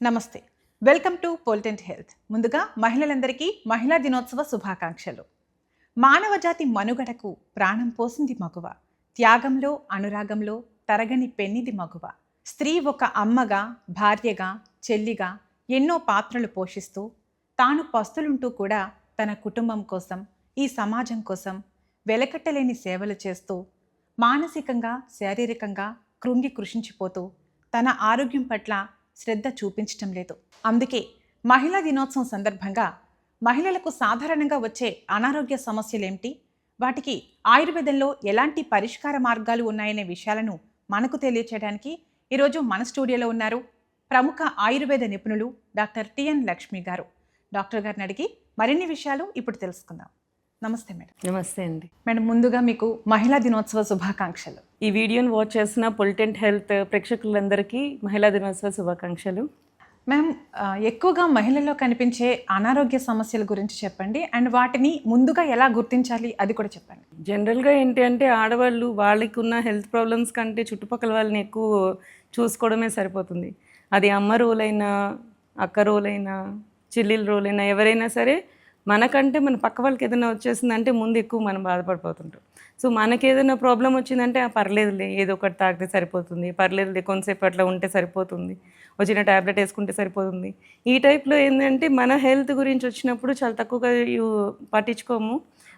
నమస్తే. Welcome to పోల్టెంట్ health. ముందుగా మహిళలందరికీ మహిళా దినోత్సవ శుభాకాంక్షలు. మానవ జాతి మనుగడకు ప్రాణం పోసింది మగువ. త్యాగంలో అనురాగంలో తరగని పెన్నిది మగువ. స్త్రీ ఒక అమ్మగా, భార్యగా, చెల్లిగా ఎన్నో పాత్రలు పోషిస్తూ తాను పస్తులుంటూ కూడా తన కుటుంబం కోసం, ఈ సమాజం కోసం వెలకట్టలేని సేవలు చేస్తూ మానసికంగా, శారీరకంగా కృంగి కృషించిపోతూ తన ఆరోగ్యం పట్ల శ్రద్ధ చూపించటం లేదు. అందుకే మహిళా దినోత్సవం సందర్భంగా మహిళలకు సాధారణంగా వచ్చే అనారోగ్య సమస్యలేంటి, వాటికి ఆయుర్వేదంలో ఎలాంటి పరిష్కార మార్గాలు ఉన్నాయనే విషయాలను మనకు తెలియచేయడానికి ఈరోజు మన స్టూడియోలో ఉన్నారు ప్రముఖ ఆయుర్వేద నిపుణులు డాక్టర్ టిఎన్ లక్ష్మి గారు. డాక్టర్ గారిని అడిగి మరిన్ని విషయాలు ఇప్పుడు తెలుసుకుందాం. నమస్తే మేడం. నమస్తే అండి. మేడం, ముందుగా మీకు మహిళా దినోత్సవ శుభాకాంక్షలు. ఈ వీడియోని వాచ్ చేసిన పొలిటెంట్ హెల్త్ ప్రేక్షకులందరికీ మహిళా దినోత్సవ శుభాకాంక్షలు. మ్యామ్, ఎక్కువగా మహిళల్లో కనిపించే అనారోగ్య సమస్యల గురించి చెప్పండి, అండ్ వాటిని ముందుగా ఎలా గుర్తించాలి అది కూడా చెప్పండి. జనరల్గా ఏంటి అంటే ఆడవాళ్ళు వాళ్ళకి ఉన్న హెల్త్ ప్రాబ్లమ్స్ కంటే చుట్టుపక్కల వాళ్ళని ఎక్కువ చూసుకోవడమే సరిపోతుంది. అది అమ్మ రోల్ అయినా, అక్క రోల్ అయినా, చెల్లెల రోల్ అయినా, ఎవరైనా సరే మనకంటే మన పక్క వాళ్ళకి ఏదైనా వచ్చేసిందంటే ముందు ఎక్కువ మనం బాధపడిపోతుంటాం. సో మనకి ఏదైనా ప్రాబ్లం వచ్చిందంటే పర్లేదులే, ఏదో ఒకటి తాగితే సరిపోతుంది, పర్లేదులే కొంతసేపు అట్లా ఉంటే సరిపోతుంది, వచ్చిన ట్యాబ్లెట్ వేసుకుంటే సరిపోతుంది. ఈ టైప్లో ఏంటంటే మన హెల్త్ గురించి వచ్చినప్పుడు చాలా తక్కువగా పట్టించుకోము.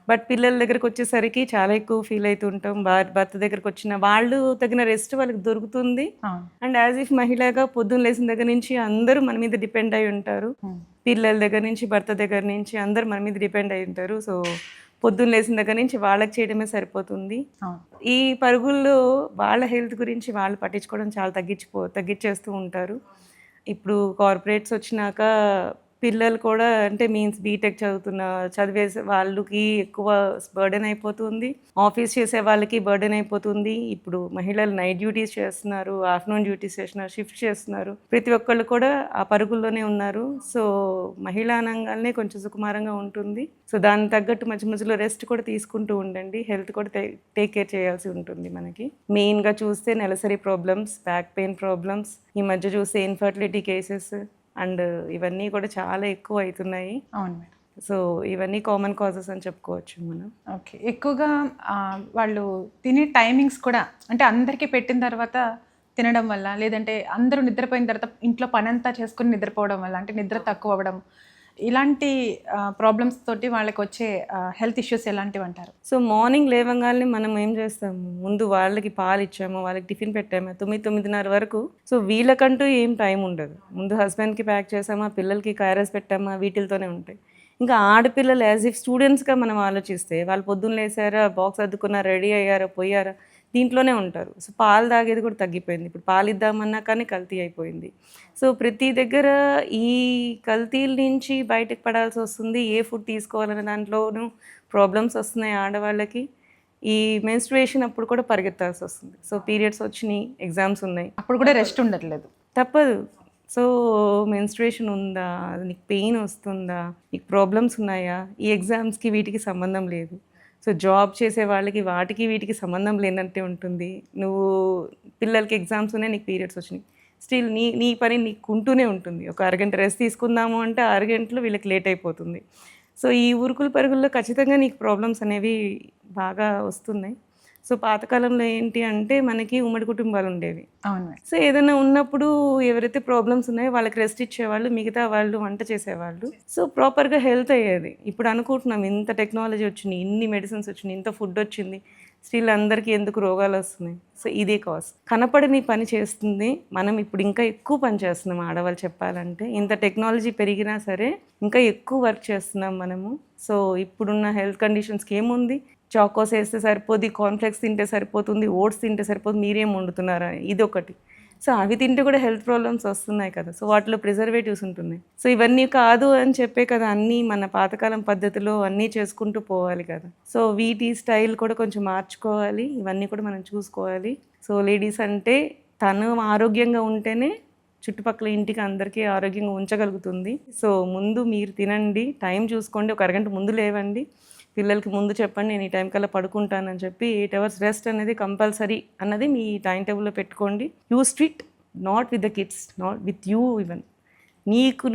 బట్ పిల్లల దగ్గరికి వచ్చేసరికి చాలా ఎక్కువ ఫీల్ అవుతుంటాం. భర్త దగ్గరికి వచ్చిన వాళ్ళు తగిన రెస్ట్ వాళ్ళకి దొరుకుతుంది. అండ్ యాజ్ ఇఫ్ మహిళగా పొద్దున్న లేచిన దగ్గర నుంచి అందరూ మన మీద డిపెండ్ అయి ఉంటారు. పిల్లల దగ్గర నుంచి, భర్త దగ్గర నుంచి అందరూ మన మీద డిపెండ్ అయి ఉంటారు. సో పొద్దున్న లేచిన దగ్గర నుంచి వాళ్ళకి చేయడమే సరిపోతుంది. ఈ పరుగుల్లో వాళ్ళ హెల్త్ గురించి వాళ్ళు పట్టించుకోవడం చాలా తగ్గించేస్తూ ఉంటారు. ఇప్పుడు కార్పొరేట్స్ వచ్చినాక పిల్లలు కూడా అంటే మీన్స్ బీటెక్ చదివే వాళ్ళకి ఎక్కువ బర్డెన్ అయిపోతుంది, ఆఫీస్ చేసే వాళ్ళకి బర్డెన్ అయిపోతుంది. ఇప్పుడు మహిళలు నైట్ డ్యూటీస్ చేస్తున్నారు, ఆఫ్టర్నూన్ డ్యూటీస్ చేస్తున్నారు, షిఫ్ట్ చేస్తున్నారు. ప్రతి ఒక్కళ్ళు కూడా ఆ పరుగుల్లోనే ఉన్నారు. సో మహిళా అనంగానే కొంచెం సుకుమారంగా ఉంటుంది. సో దానికి తగ్గట్టు మధ్య మధ్యలో రెస్ట్ కూడా తీసుకుంటూ ఉండండి. హెల్త్ కూడా టేక్ కేర్ చేయాల్సి ఉంటుంది. మనకి మెయిన్గా చూస్తే నెలసరి ప్రాబ్లమ్స్, బ్యాక్ పెయిన్ ప్రాబ్లమ్స్, ఈ మధ్య చూస్తే ఇన్ఫర్టిలిటీ కేసెస్ అండ్ ఇవన్నీ కూడా చాలా ఎక్కువ అవుతున్నాయి. అవును మేడం. సో ఇవన్నీ కామన్ కాజెస్ అని చెప్పుకోవచ్చు మనం. ఓకే, ఎక్కువగా వాళ్ళు తినే టైమింగ్స్ కూడా అంటే అందరికీ పెట్టిన తర్వాత తినడం వల్ల, లేదంటే అందరూ నిద్రపోయిన తర్వాత ఇంట్లో పని అంతా చేసుకుని నిద్రపోవడం వల్ల, అంటే నిద్ర తక్కువ అవ్వడం, ఇలాంటి ప్రాబ్లమ్స్ తోటి వాళ్ళకి వచ్చే హెల్త్ ఇష్యూస్ ఎలాంటివి అంటారు? సో మార్నింగ్ లేవగానే మనం ఏం చేస్తాము, ముందు వాళ్ళకి పాలు ఇచ్చాము, వాళ్ళకి టిఫిన్ పెట్టాము 9-9:30 వరకు. సో వీళ్ళకంటూ ఏం టైం ఉండదు. ముందు హస్బెండ్కి ప్యాక్ చేసామా, పిల్లలకి క్యారేజ్ పెట్టామా, వీటితోనే ఉంటాయి. ఇంకా ఆడపిల్లలు యాజ్ ఇఫ్ స్టూడెంట్స్గా మనం ఆలోచిస్తే వాళ్ళు పొద్దున్న లేసారా, బాక్స్ అద్దుకున్నారా, రెడీ అయ్యారా, పోయారా, దీంట్లోనే ఉంటారు. సో పాలు తాగేది కూడా తగ్గిపోయింది. ఇప్పుడు పాలు ఇద్దామన్నా కానీ కల్తీ అయిపోయింది. సో ప్రతి దగ్గర ఈ కల్తీల నుంచి బయటకు పడాల్సి వస్తుంది. ఏ ఫుడ్ తీసుకోవాలనే దాంట్లోనూ ప్రాబ్లమ్స్ వస్తున్నాయి ఆడవాళ్ళకి. ఈ మెన్స్ట్రుయేషన్ అప్పుడు కూడా పరిగెత్తాల్సి వస్తుంది. సో పీరియడ్స్ వచ్చినాయి, ఎగ్జామ్స్ ఉన్నాయి, అప్పుడు కూడా రెస్ట్ ఉండట్లేదు, తప్పదు. సో మెన్స్ట్రుయేషన్ ఉందా, నీకు పెయిన్ వస్తుందా, నీకు ప్రాబ్లమ్స్ ఉన్నాయా, ఈ ఎగ్జామ్స్కి వీటికి సంబంధం లేదు. సో జాబ్ చేసే వాళ్ళకి వాటికి వీటికి సంబంధం లేనట్టే ఉంటుంది. నువ్వు పిల్లలకి ఎగ్జామ్స్ ఉన్నాయి, నీకు పీరియడ్స్ వచ్చినాయి, స్టిల్ నీ పని నీకు ఉంటూనే ఉంటుంది. ఒక అరగంట రెస్ట్ తీసుకుందాము అంటే అరగంటలో వీళ్ళకి లేట్ అయిపోతుంది. సో ఈ ఉరుకుల పరుగుల్లో ఖచ్చితంగా నీకు ప్రాబ్లమ్స్ అనేవి బాగా వస్తున్నాయి. సో పాతకాలంలో ఏంటి అంటే మనకి ఉమ్మడి కుటుంబాలు ఉండేవి. అవును. సో ఏదైనా ఉన్నప్పుడు ఎవరైతే ప్రాబ్లమ్స్ ఉన్నాయో వాళ్ళకి రెస్ట్ ఇచ్చేవాళ్ళు, మిగతా వాళ్ళు వంట చేసేవాళ్ళు. సో ప్రాపర్గా హెల్త్ అయ్యేది. ఇప్పుడు అనుకుంటున్నాం ఇంత టెక్నాలజీ వచ్చింది, ఇన్ని మెడిసిన్స్ వచ్చినాయి, ఇంత ఫుడ్ వచ్చింది, స్టిల్ అందరికీ ఎందుకు రోగాలు వస్తున్నాయి? సో ఇదే కాజ్. కనపడని పని చేస్తుంది. మనం ఇప్పుడు ఇంకా ఎక్కువ పని చేస్తున్నాం ఆడవాళ్ళు చెప్పాలంటే. ఇంత టెక్నాలజీ పెరిగినా సరే ఇంకా ఎక్కువ వర్క్ చేస్తున్నాం మనము. సో ఇప్పుడున్న హెల్త్ కండిషన్స్కి ఏముంది, చాకోస్ వేస్తే సరిపోద్ది, కార్న్ఫ్లెక్స్ తింటే సరిపోతుంది, ఓట్స్ తింటే సరిపోతుంది, మీరేం వండుతున్నారా, ఇది ఒకటి. సో అవి తింటే కూడా హెల్త్ ప్రాబ్లమ్స్ వస్తున్నాయి కదా. సో వాటిలో ప్రిజర్వేటివ్స్ ఉంటున్నాయి. సో ఇవన్నీ కాదు అని చెప్పే కదా అన్నీ మన పాతకాలం పద్ధతిలో అన్నీ చేసుకుంటూ పోవాలి కదా. సో వీటి స్టైల్ కూడా కొంచెం మార్చుకోవాలి. ఇవన్నీ కూడా మనం చూసుకోవాలి. సో లేడీస్ అంటే తను ఆరోగ్యంగా ఉంటేనే చుట్టుపక్కల ఇంటికి అందరికీ ఆరోగ్యంగా ఉంచగలుగుతుంది. సో ముందు మీరు తినండి, టైం చూసుకోండి, ఒక అరగంట ముందు లేవండి, పిల్లలకి ముందు చెప్పండి నేను ఈ టైం కల్లా పడుకుంటానని చెప్పి 8 hours రెస్ట్ అనేది కంపల్సరీ అన్నది మీ టైం టేబుల్లో పెట్టుకోండి. You strict not with the kids, not with you even.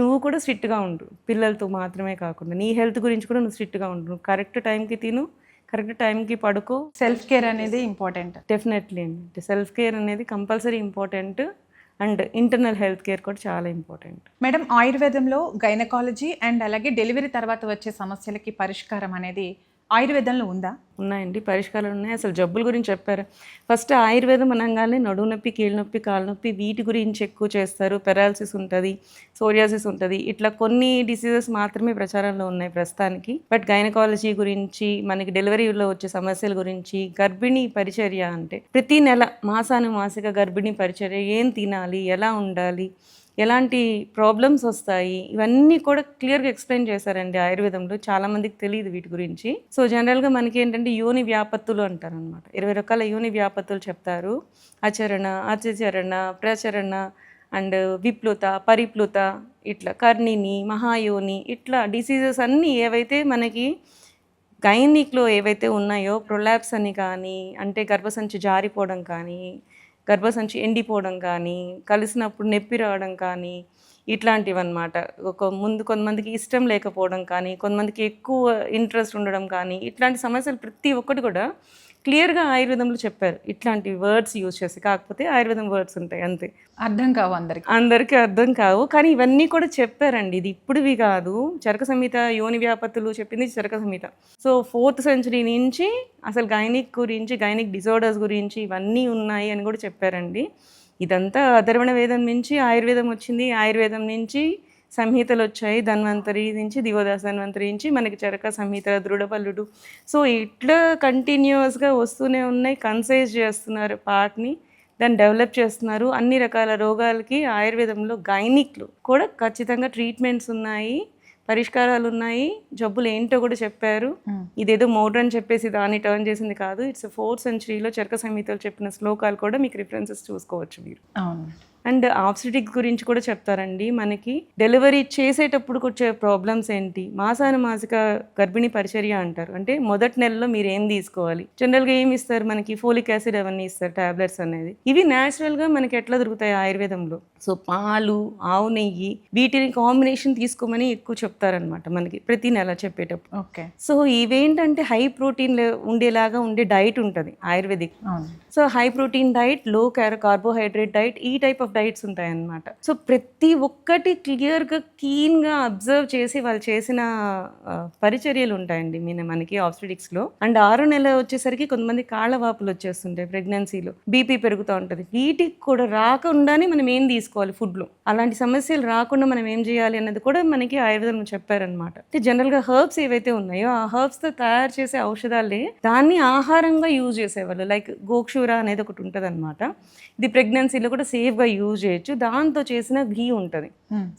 నువ్వు కూడా స్ట్రిక్ట్గా ఉండు, పిల్లలతో మాత్రమే కాకుండా నీ హెల్త్ గురించి కూడా నువ్వు స్ట్రిక్ట్గా ఉండు. నువ్వు కరెక్ట్ టైంకి తిను, కరెక్ట్ టైంకి పడుకో. సెల్ఫ్ కేర్ అనేది ఇంపార్టెంట్. డెఫినెట్లీ అండి, సెల్ఫ్ కేర్ అనేది compulsory important. And internal health care కూడా చాలా ఇంపార్టెంట్. మేడం, ఆయుర్వేదంలో గైనకాలజీ అండ్ అలాగే డెలివరీ తర్వాత వచ్చే సమస్యలకి పరిష్కారం అనేది ఆయుర్వేదంలో ఉందా? ఉన్నాయండి, పరిష్కారాలు ఉన్నాయి. అసలు జబ్బుల గురించి చెప్పారు. ఫస్ట్ ఆయుర్వేదం అనగానే నడుము నొప్పి, కీళ్ళ నొప్పి, కాళ్ళ నొప్పి వీటి గురించి ఎక్కువ చేస్తారు. పెరాలసిస్ ఉంటుంది, సోరియాసిస్ ఉంటుంది, ఇట్లా కొన్ని డిసీజెస్ మాత్రమే ప్రచారంలో ఉన్నాయి ప్రస్తుతానికి. బట్ గైనకాలజీ గురించి, మనకి డెలివరీలో వచ్చే సమస్యల గురించి, గర్భిణీ పరిచర్య అంటే ప్రతి నెల మాసిక గర్భిణీ పరిచర్య, ఏం తినాలి, ఎలా ఉండాలి, ఎలాంటి ప్రాబ్లమ్స్ వస్తాయి, ఇవన్నీ కూడా క్లియర్గా ఎక్స్ప్లెయిన్ చేశారండి ఆయుర్వేదంలో. చాలామందికి తెలియదు వీటి గురించి. సో జనరల్గా మనకి ఏంటంటే యోని వ్యాపత్తులు అంటారు అనమాట. 20 రకాల యోని వ్యాపత్తులు చెప్తారు. ఆచరణ, అచచరణ, ప్రచరణ అండ్ విప్లుత, పరిప్లుత, ఇట్లా కర్ణిని, మహాయోని, ఇట్లా డిసీజెస్ అన్నీ ఏవైతే మనకి గైనిక్లో ఏవైతే ఉన్నాయో, ప్రొలాప్స్ అని కానీ, అంటే గర్భసంచి జారిపోవడం కానీ, గర్భసంచి ఎండిపోవడం కానీ, కలిసినప్పుడు నొప్పి రావడం కానీ, ఇట్లాంటివి అనమాట. కొంతమందికి ఇష్టం లేకపోవడం కానీ, కొంతమందికి ఎక్కువ ఇంట్రెస్ట్ ఉండడం కానీ, ఇట్లాంటి సమస్యలు ప్రతి ఒక్కటి కూడా క్లియర్గా ఆయుర్వేదంలో చెప్పారు. ఇట్లాంటి వర్డ్స్ యూజ్ చేసి, కాకపోతే ఆయుర్వేదం వర్డ్స్ ఉంటాయి అంతే, అర్థం కావు అందరికీ అర్థం కావు. కానీ ఇవన్నీ కూడా చెప్పారండి. ఇది ఇప్పుడువి కాదు. చరక సంహిత, యోని వ్యాపత్తులు చెప్పింది చరక సంహిత. సో 4th century నుంచి అసలు గైనిక్ గురించి, గైనిక్ డిజార్డర్స్ గురించి ఇవన్నీ ఉన్నాయి అని కూడా చెప్పారండి. ఇదంతా అధర్వణ వేదం నుంచి ఆయుర్వేదం వచ్చింది. ఆయుర్వేదం నుంచి సంహితలు వచ్చాయి. ధన్వంతరి నుంచి, దివోదాస ధన్వంతరి నుంచి మనకి చరక సంహిత, దృఢపల్లుడు. సో ఇట్లా కంటిన్యూస్గా వస్తూనే ఉన్నాయి. కన్సైజ్ చేస్తున్నారు పార్ట్ని, దాన్ని డెవలప్ చేస్తున్నారు. అన్ని రకాల రోగాలకి ఆయుర్వేదంలో గైనిక్లు కూడా ఖచ్చితంగా ట్రీట్మెంట్స్ ఉన్నాయి, పరిష్కారాలు ఉన్నాయి. జబ్బులు ఏంటో కూడా చెప్పారు. ఇదేదో మోడర్న్ చెప్పేసి దాన్ని టర్న్ చేసింది కాదు. ఇట్స్ 4th century చరక సంహితలు చెప్పిన శ్లోకాలు కూడా మీకు రిఫరెన్సెస్ చూసుకోవచ్చు మీరు. అవును. అండ్ ఆబ్స్టెటిక్స్ గురించి కూడా చెప్తారండి. మనకి డెలివరీ చేసేటప్పుడు వచ్చే ప్రాబ్లమ్స్ ఏంటి, మాసిక గర్భిణీ పరిచర్య అంటారు. అంటే మొదటి నెలలో మీరు ఏం తీసుకోవాలి, జనరల్గా ఏమి ఇస్తారు మనకి, ఫోలిక్ యాసిడ్ అవన్నీ ఇస్తారు, టాబ్లెట్స్ అనేది. ఇవి న్యాచురల్గా మనకి ఎట్లా దొరుకుతాయి ఆయుర్వేదంలో. సో పాలు, ఆవు నెయ్యి, వీటిని కాంబినేషన్ తీసుకోమని ఎక్కువ చెప్తారనమాట మనకి ప్రతి నెల చెప్పేటప్పుడు. ఓకే. సో ఇవేంటంటే హై ప్రోటీన్ ఉండేలాగా ఉండే డైట్ ఉంటుంది ayurvedic. So high protein diet, లో కార్బోహైడ్రేట్ డైట్, ఈ టైప్ ఆఫ్ డైట్స్ ఉంటాయన్నమాట. సో ప్రతి ఒక్కటి క్లియర్గా కీన్గా అబ్జర్వ్ చేసి వాళ్ళు చేసిన పరిచర్యలు ఉంటాయండి మనకి ఆబ్స్టెటిక్స్లో. అండ్ 6వ నెల వచ్చేసరికి కొంతమంది కాళ్ళ వాపులు వచ్చేస్తుంటాయి ప్రెగ్నెన్సీలో, బీపీ పెరుగుతూ ఉంటుంది. వీటికి కూడా రాకుండానే మనం ఏం తీసుకోవాలి ఫుడ్లో, అలాంటి సమస్యలు రాకుండా మనం ఏం చేయాలి అన్నది కూడా మనకి ఆయుర్వేదం చెప్పారనమాట. అంటే జనరల్గా హర్బ్స్ ఏవైతే ఉన్నాయో ఆ హర్బ్స్తో తయారు చేసే ఔషధాలే దాన్ని ఆహారంగా యూజ్ చేసేవాళ్ళు. లైక్ గోక్షూర అనేది ఒకటి ఉంటుంది అనమాట. ఇది ప్రెగ్నెన్సీలో కూడా సేఫ్గా యూజ్ చేయొచ్చు. దాంతో చేసిన ఘీ ఉంటుంది.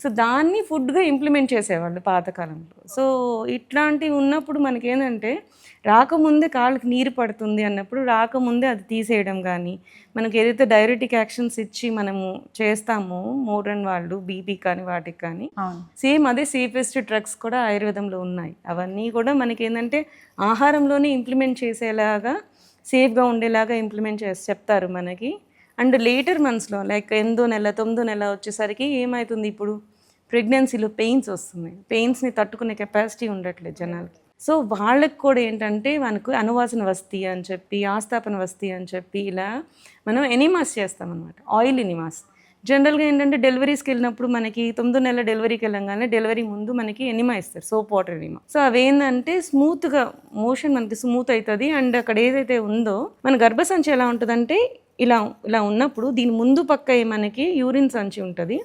సో దాన్ని ఫుడ్గా ఇంప్లిమెంట్ చేసేవాళ్ళు పాతకాలంలో. సో ఇట్లాంటివి ఉన్నప్పుడు మనకేంటంటే రాకముందే కాళ్ళకి నీరు పడుతుంది అన్నప్పుడు రాకముందే అది తీసేయడం కానీ, మనకి ఏదైతే డైరెటిక్ యాక్షన్స్ ఇచ్చి మనము చేస్తామో మోడర్న్ వాళ్ళు, బీపీ కానీ వాటికి కానీ సేమ్ అదే సేఫెస్ట్ డ్రగ్స్ కూడా ఆయుర్వేదంలో ఉన్నాయి. అవన్నీ కూడా మనకి ఏంటంటే ఆహారంలోనే ఇంప్లిమెంట్ చేసేలాగా, సేఫ్గా ఉండేలాగా ఇంప్లిమెంట్ చేసి చెప్తారు మనకి. అండ్ లేటర్ మంత్స్లో లైక్ 8వ నెల 9వ నెల వచ్చేసరికి ఏమవుతుంది, ఇప్పుడు ప్రెగ్నెన్సీలో పెయిన్స్ వస్తున్నాయి. పెయిన్స్ని తట్టుకునే కెపాసిటీ ఉండట్లేదు జనాలకి. సో వాళ్ళకి కూడా ఏంటంటే మనకు అనువాసన వస్తి అని చెప్పి, ఆస్థాపన వస్తి అని చెప్పి ఇలా మనం ఎనిమాస్ చేస్తామన్నమాట, ఆయిల్ ఎనిమాస్. జనరల్గా ఏంటంటే డెలివరీస్కి వెళ్ళినప్పుడు మనకి 9వ నెల డెలివరీకి వెళ్ళంగానే డెలివరీ ముందు మనకి ఎనిమా ఇస్తారు, సోప్ వాటర్ ఎనిమా. సో అవేంటంటే స్మూత్గా మోషన్ మనకి స్మూత్ అవుతుంది. అండ్ అక్కడ ఏదైతే ఉందో మన గర్భసంచి ఎలా ఉంటుందంటే ఇలా ఇలా ఉన్నప్పుడు దీని ముందు పక్క మనకి యూరిన్ సంచి ఉంటుంది,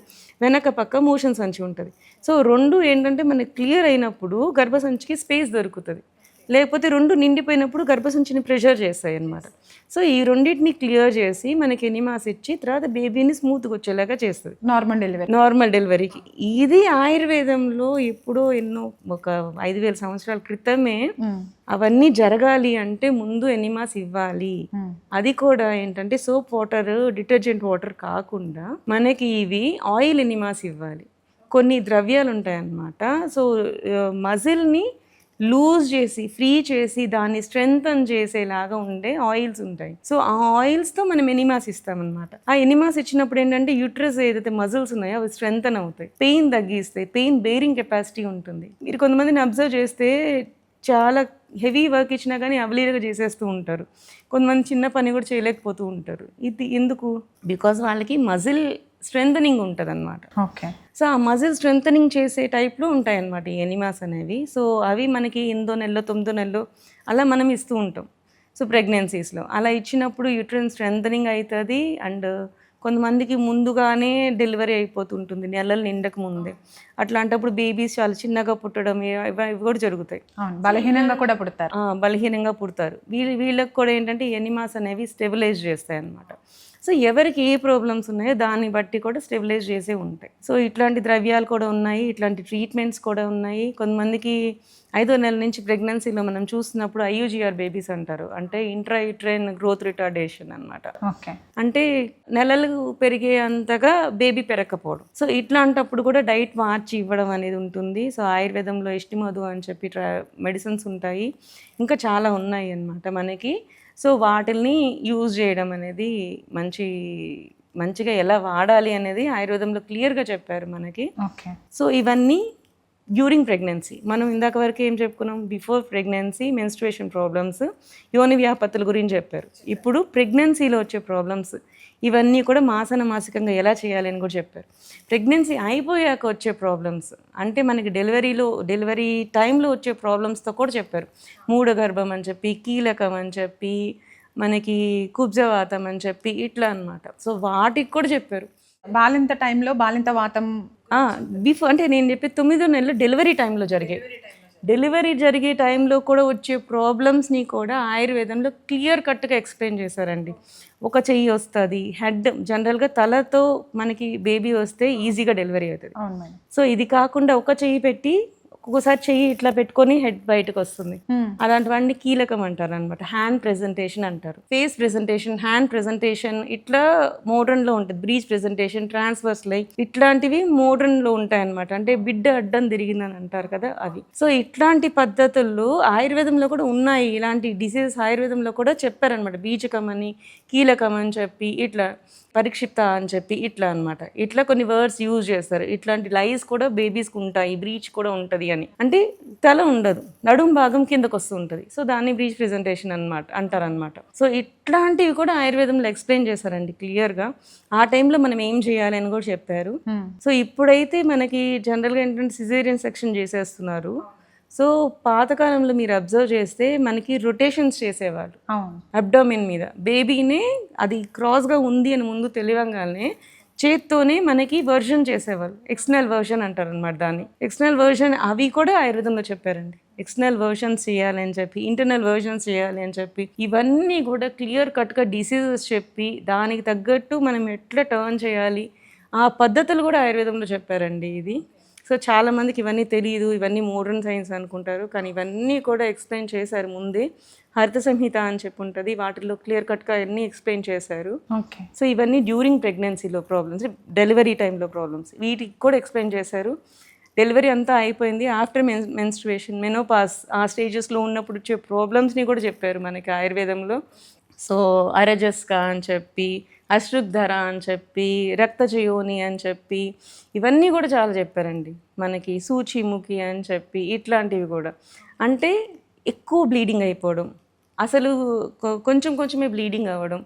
వెనక పక్క మోషన్ సంచి ఉంటుంది. సో రెండు ఏంటంటే మనకి క్లియర్ అయినప్పుడు గర్భసంచికి స్పేస్ దొరుకుతుంది. లేకపోతే రెండు నిండిపోయినప్పుడు గర్భసంచిని ప్రెషర్ చేస్తాయి అన్నమాట. సో ఈ రెండింటిని క్లియర్ చేసి మనకి ఎనిమాస్ ఇచ్చి తర్వాత బేబీని స్మూత్గా వచ్చేలాగా చేస్తుంది నార్మల్ డెలివరీకి. ఇది ఆయుర్వేదంలో ఎప్పుడో ఒక 5,000 సంవత్సరాల క్రితమే అవన్నీ జరగాలి అంటే ముందు ఎనిమాస్ ఇవ్వాలి. అది కూడా ఏంటంటే సోప్ వాటర్, డిటర్జెంట్ వాటర్ కాకుండా మనకి ఇవి ఆయిల్ ఎనిమాస్ ఇవ్వాలి. కొన్ని ద్రవ్యాలు ఉంటాయన్నమాట. సో మజిల్ని లూజ్ చేసి ఫ్రీ చేసి దాన్ని స్ట్రెంగ్తన్ చేసేలాగా ఉండే ఆయిల్స్ ఉంటాయి. సో ఆ ఆయిల్స్తో మనం ఎనిమాస్ ఇస్తామన్నమాట. ఆ ఎనిమాస్ ఇచ్చినప్పుడు ఏంటంటే యూట్రస్ ఏదైతే మజిల్స్ ఉన్నాయో అవి స్ట్రెంగ్తన్ అవుతాయి, పెయిన్ తగ్గిస్తాయి, పెయిన్ బేరింగ్ కెపాసిటీ ఉంటుంది. మీరు కొంతమందిని అబ్జర్వ్ చేస్తే చాలా హెవీ వర్క్ ఇచ్చినా కానీ అవలీలగా చేసేస్తూ ఉంటారు. కొంతమంది చిన్న పని కూడా చేయలేకపోతూ ఉంటారు. ఇది ఎందుకు? బికాజ్ వాళ్ళకి మజిల్ స్ట్రెంథనింగ్ ఉంటుంది అనమాట. ఓకే. సో ఆ మజిల్ స్ట్రెంథనింగ్ చేసే టైప్లో ఉంటాయి అన్నమాట ఈ ఎనిమాస్ అనేవి. సో అవి మనకి 8వ నెలలో 9వ నెలలో అలా మనం ఇస్తూ ఉంటాం. సో ప్రెగ్నెన్సీస్లో అలా ఇచ్చినప్పుడు యూట్రైన్ స్ట్రెంథనింగ్ అవుతుంది. అండ్ కొంతమందికి ముందుగానే డెలివరీ అయిపోతుంటుంది, నెలలు నిండక ముందే. అట్లాంటప్పుడు బేబీస్ చాలా చిన్నగా పుట్టడం ఇవి కూడా జరుగుతాయి. బలహీనంగా కూడా పుడతారు. బలహీనంగా పుడతారు. వీళ్ళకి కూడా ఏంటంటే ఎనిమాస్ అనేవి స్టెబిలైజ్ చేస్తాయి అన్నమాట. సో ఎవరికి ఏ ప్రాబ్లమ్స్ ఉన్నాయో దాన్ని బట్టి కూడా స్టెబిలైజ్ చేసే ఉంటాయి. సో ఇట్లాంటి ద్రవ్యాలు కూడా ఉన్నాయి, ఇట్లాంటి ట్రీట్మెంట్స్ కూడా ఉన్నాయి. కొంతమందికి 5వ నెల నుంచి ప్రెగ్నెన్సీలో మనం చూస్తున్నప్పుడు IUGR బేబీస్ అంటారు, అంటే ఇంట్రాయూట్రైన్ గ్రోత్ రిటార్డేషన్ అనమాట. ఓకే. అంటే నెలలు పెరిగే అంతగా బేబీ పెరగకపోవడం. సో ఇట్లాంటప్పుడు కూడా డైట్ మార్చి ఇవ్వడం అనేది ఉంటుంది. సో ఆయుర్వేదంలో ఎస్టిమధు అని చెప్పి మెడిసిన్స్ ఉంటాయి, ఇంకా చాలా ఉన్నాయి అన్నమాట మనకి. సో వాటిల్ని యూజ్ చేయడం అనేది మంచిగా ఎలా వాడాలి అనేది ఆయుర్వేదంలో క్లియర్గా చెప్పారు మనకి. ఓకే. సో ఇవన్నీ డ్యూరింగ్ ప్రెగ్నెన్సీ. మనం ఇందాక వరకు ఏం చెప్పుకున్నాం? బిఫోర్ ప్రెగ్నెన్సీ మెన్స్ట్రుయేషన్ ప్రాబ్లమ్స్, యోని వ్యాపత్తుల గురించి చెప్పారు. ఇప్పుడు ప్రెగ్నెన్సీలో వచ్చే ప్రాబ్లమ్స్ ఇవన్నీ కూడా మాసికంగా ఎలా చేయాలి అని కూడా చెప్పారు. ప్రెగ్నెన్సీ అయిపోయాక వచ్చే ప్రాబ్లమ్స్ అంటే మనకి డెలివరీ టైంలో వచ్చే ప్రాబ్లమ్స్తో కూడా చెప్పారు. మూఢగర్భం అని చెప్పి, కీలకం అని చెప్పి, మనకి కుబ్జవాతం అని చెప్పి ఇట్లా అన్నమాట. సో వాటికి కూడా చెప్పారు. బాలింత టైంలో బాలింత వాతం బిఫోర్ అంటే నేను చెప్పే 9వ నెలలో డెలివరీ జరిగే టైంలో కూడా వచ్చే ప్రాబ్లమ్స్ని కూడా ఆయుర్వేదంలో క్లియర్ కట్గా ఎక్స్ప్లెయిన్ చేశారండి. ఒక చెయ్యి వస్తుంది, హెడ్ జనరల్గా తలతో మనకి బేబీ వస్తే ఈజీగా డెలివరీ అవుతుంది. సో ఇది కాకుండా ఒక చెయ్యి పెట్టి ఒక్కొక్కసారి చెయ్యి ఇట్లా పెట్టుకొని హెడ్ బయటకు వస్తుంది. అలాంటివన్నీ కీలకం అంటారు అనమాట. హ్యాండ్ ప్రెజెంటేషన్ అంటారు, ఫేస్ ప్రెజెంటేషన్, హ్యాండ్ ప్రెజెంటేషన్ ఇట్లా మోడర్న్లో ఉంటుంది. బ్రీచ్ ప్రెజెంటేషన్, ట్రాన్స్వర్స్ లైక్ ఇట్లాంటివి మోడర్న్లో ఉంటాయి అనమాట. అంటే బిడ్డ అడ్డం తిరిగిందని అంటారు కదా అవి. సో ఇట్లాంటి పద్ధతుల్లో ఆయుర్వేదంలో కూడా ఉన్నాయి. ఇలాంటి డిసీజెస్ ఆయుర్వేదంలో కూడా చెప్పారనమాట. బీజకం అని, కీలకం అని చెప్పి, ఇట్లా పరిక్షిప్త అని చెప్పి ఇట్లా అనమాట. ఇట్లా కొన్ని వర్డ్స్ యూజ్ చేస్తారు. ఇట్లాంటి లైస్ కూడా బేబీస్కి ఉంటాయి, బ్రీచ్ కూడా ఉంటుంది అని. అంటే తల ఉండదు, నడుం భాగం కిందకు వస్తూ ఉంటుంది. సో దాన్ని బ్రీచ్ ప్రెజెంటేషన్ అంటారనమాట. సో ఇట్లాంటివి కూడా ఆయుర్వేదంలో ఎక్స్ప్లెయిన్ చేశారండి క్లియర్గా. ఆ టైంలో మనం ఏం చేయాలి అని కూడా చెప్పారు. సో ఇప్పుడైతే మనకి జనరల్గా ఏంటంటే సిజేరియన్ సెక్షన్ చేసేస్తున్నారు. సో పాతకాలంలో మీరు అబ్జర్వ్ చేస్తే మనకి రొటేషన్స్ చేసేవాళ్ళు అబ్డోమెన్ మీద. బేబీనే అది క్రాస్గా ఉంది అని ముందు తెలియగానే చేత్తోనే మనకి వర్షన్ చేసేవాళ్ళు. ఎక్స్టర్నల్ వర్షన్ అంటారు అనమాట దాన్ని. ఎక్స్టర్నల్ వర్షన్ అవి కూడా ఆయుర్వేదంలో చెప్పారండి. ఎక్స్టర్నల్ వర్షన్స్ చేయాలి అని చెప్పి, ఇంటర్నల్ వర్షన్స్ చేయాలి అని చెప్పి, ఇవన్నీ కూడా క్లియర్ కట్గా డిసీజెస్ చెప్పి దానికి తగ్గట్టు మనం ఎట్లా టర్న్ చేయాలి ఆ పద్ధతులు కూడా ఆయుర్వేదంలో చెప్పారండి ఇది. సో చాలామందికి ఇవన్నీ తెలియదు, ఇవన్నీ మోడర్న్ సైన్స్ అనుకుంటారు, కానీ ఇవన్నీ కూడా ఎక్స్ప్లెయిన్ చేశారు ముందే. హరిత సంహిత అని చెప్పి ఉంటుంది, వాటిల్లో క్లియర్ కట్గా అన్నీ ఎక్స్ప్లెయిన్ చేశారు. ఓకే. సో ఇవన్నీ డ్యూరింగ్ ప్రెగ్నెన్సీలో ప్రాబ్లమ్స్, డెలివరీ టైంలో ప్రాబ్లమ్స్, వీటికి కూడా ఎక్స్ప్లెయిన్ చేశారు. డెలివరీ అంతా అయిపోయింది, ఆఫ్టర్ మెన్స్ట్రుయేషన్, మెనోపాస్ ఆ స్టేజెస్లో ఉన్నప్పుడు వచ్చే ప్రాబ్లమ్స్ని కూడా చెప్పారు మనకి ఆయుర్వేదంలో. సో అరజస్కా అని చెప్పి, అశ్రుద్ధర అని చెప్పి, రక్తజయోని అని చెప్పి, ఇవన్నీ కూడా చాలా చెప్పారండి మనకి. సూచిముఖి అని చెప్పి ఇట్లాంటివి కూడా. అంటే ఎక్కువ బ్లీడింగ్ అయిపోవడం, అసలు కొంచెమే బ్లీడింగ్ అవ్వడం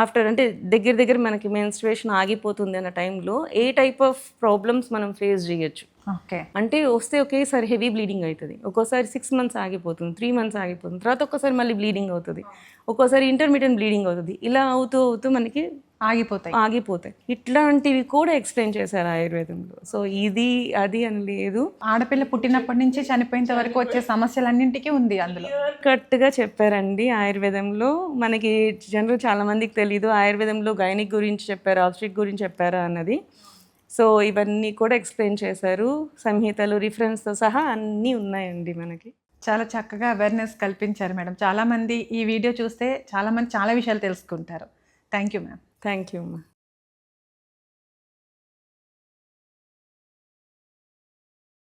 ఆఫ్టర్, అంటే దగ్గర మనకి మెన్స్ట్రుయేషన్ ఆగిపోతుంది అన్న టైంలో ఏ టైప్ ఆఫ్ ప్రాబ్లమ్స్ మనం ఫేస్ చేయొచ్చు. ఓకే. అంటే వస్తే ఒకేసారి హెవీ బ్లీడింగ్ అవుతుంది, ఒక్కోసారి 6 months ఆగిపోతుంది, 3 months ఆగిపోతుంది, తర్వాత ఒక్కసారి మళ్ళీ బ్లీడింగ్ అవుతుంది, ఒక్కోసారి ఇంటర్మీడియట్ బ్లీడింగ్ అవుతుంది. ఇలా అవుతూ మనకి ఆగిపోతాయి. ఇట్లాంటివి కూడా ఎక్స్ప్లెయిన్ చేశారు ఆయుర్వేదంలో. సో ఇది అది అని లేదు, ఆడపిల్ల పుట్టినప్పటి నుంచి చనిపోయేంత వరకు వచ్చే సమస్యలన్నింటికీ ఉంది అందులో. కరెక్ట్గా చెప్పారండి ఆయుర్వేదంలో. మనకి జనరల్ చాలా మందికి తెలీదు, ఆయుర్వేదంలో గైనిక్ గురించి చెప్పారు, ఆబ్స్ట్రిక్ గురించి చెప్పారా అన్నది. సో ఇవన్నీ కూడా ఎక్స్ప్లెయిన్ చేశారు, సంహితలు రిఫరెన్స్తో సహా అన్నీ ఉన్నాయండి మనకి. చాలా చక్కగా అవేర్నెస్ కల్పించారు మేడం. చాలామంది ఈ వీడియో చూస్తే చాలామంది చాలా విషయాలు తెలుసుకుంటారు. Thank you ma'am. Thank you అమ్మా.